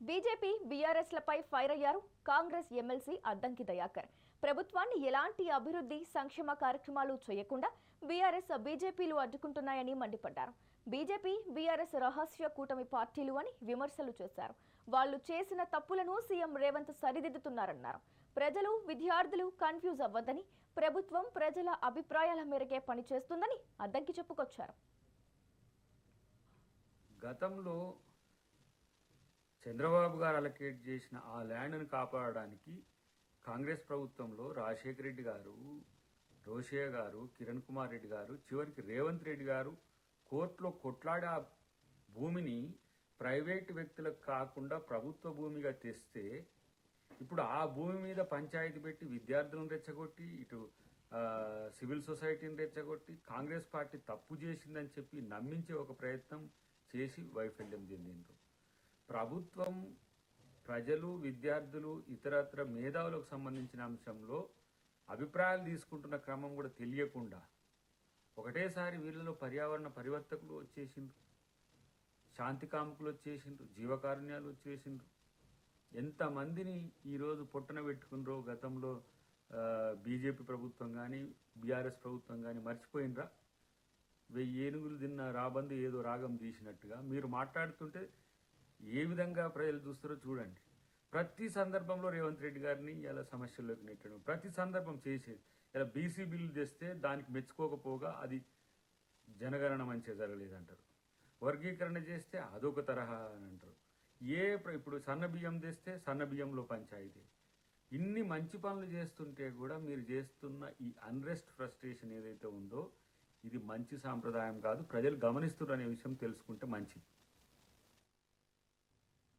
BJP బీఆర్ఎస్లపై fire అయ్యారు Congress MLC Addanki Dayakar. ప్రభుత్వాన్ని ఎలాంటి అభివృద్ధి సంక్షేమ కార్యక్రమాలు చేయకుండా బీఆర్ఎస్ బీజేపీలు అడ్డుకుంటున్నాయని మండిపడ్డారు. బీజేపీ బీఆర్ఎస్ రహస్య కూటమి పార్టీలు అని విమర్శలు చేశారు. వాళ్లు చేసిన తప్పులను సీఎం రేవంత్ సరిదిద్దుతున్నారన్నారు. ప్రజలు విద్యార్థులు కన్ఫ్యూజ్ అవ్వద్దని, ప్రభుత్వం ప్రజల అభిప్రాయాల మేరకే పనిచేస్తుందని అద్దంకి చెప్పుకొచ్చారు. గతంలో చంద్రబాబు గారు అలకేట్ చేసిన ఆ ల్యాండ్ను కాపాడడానికి కాంగ్రెస్ ప్రభుత్వంలో రాజశేఖర రెడ్డి గారు, రోషయ్య గారు, కిరణ్ కుమార్ రెడ్డి గారు, చివరికి రేవంత్ రెడ్డి గారు కోర్టులో కొట్లాడే ఆ భూమిని ప్రైవేట్ వ్యక్తులకు కాకుండా ప్రభుత్వ భూమిగా తెస్తే ఇప్పుడు ఆ భూమి మీద పంచాయతీ పెట్టి విద్యార్థులను రెచ్చగొట్టి ఇటు సివిల్ సొసైటీని రెచ్చగొట్టి కాంగ్రెస్ పార్టీ తప్పు చేసిందని చెప్పి నమ్మించే ఒక ప్రయత్నం చేసి వైఫల్యం చెందిండ్రు. ప్రభుత్వం ప్రజలు విద్యార్థులు ఇతరత్ర మేధావులకు సంబంధించిన అంశంలో అభిప్రాయాలు తీసుకుంటున్న క్రమం కూడా తెలియకుండా ఒకటేసారి వీళ్ళలో పర్యావరణ పరివర్తకులు వచ్చేసిండ్రు, శాంతి కాముకులు వచ్చేసిండ్రు, జీవకారుణ్యాలు వచ్చేసిండ్రు. ఎంతమందిని ఈరోజు పొట్టన పెట్టుకున్నారో గతంలో బీజేపీ ప్రభుత్వం కానీ బీఆర్ఎస్ ప్రభుత్వం కానీ మర్చిపోయినరా? 1000 ఏనుగులు తిన్న రాబందు ఏదో రాగం తీసినట్టుగా మీరు మాట్లాడుతుంటే ఏ విధంగా ప్రజలు చూస్తారో చూడండి. ప్రతి సందర్భంలో రేవంత్ రెడ్డి గారిని ఇలా సమస్యల్లోకి నెట్టడం, ప్రతి సందర్భం చేసేది. ఇలా బీసీ బిల్లు తెస్తే దానికి మెచ్చుకోకపోగా అది జనగణన మంచిగా జరగలేదంటారు. వర్గీకరణ చేస్తే అదొక తరహా అని అంటారు. ఇప్పుడు సన్న బియ్యం తెస్తే సన్న బియ్యంలో పంచాయితీ. ఇన్ని మంచి పనులు చేస్తుంటే కూడా మీరు చేస్తున్న ఈ అన్రెస్ట్ ఫ్రస్ట్రేషన్ ఏదైతే ఉందో ఇది మంచి సాంప్రదాయం కాదు. ప్రజలు గమనిస్తున్నారు అనే విషయం తెలుసుకుంటే మంచిది.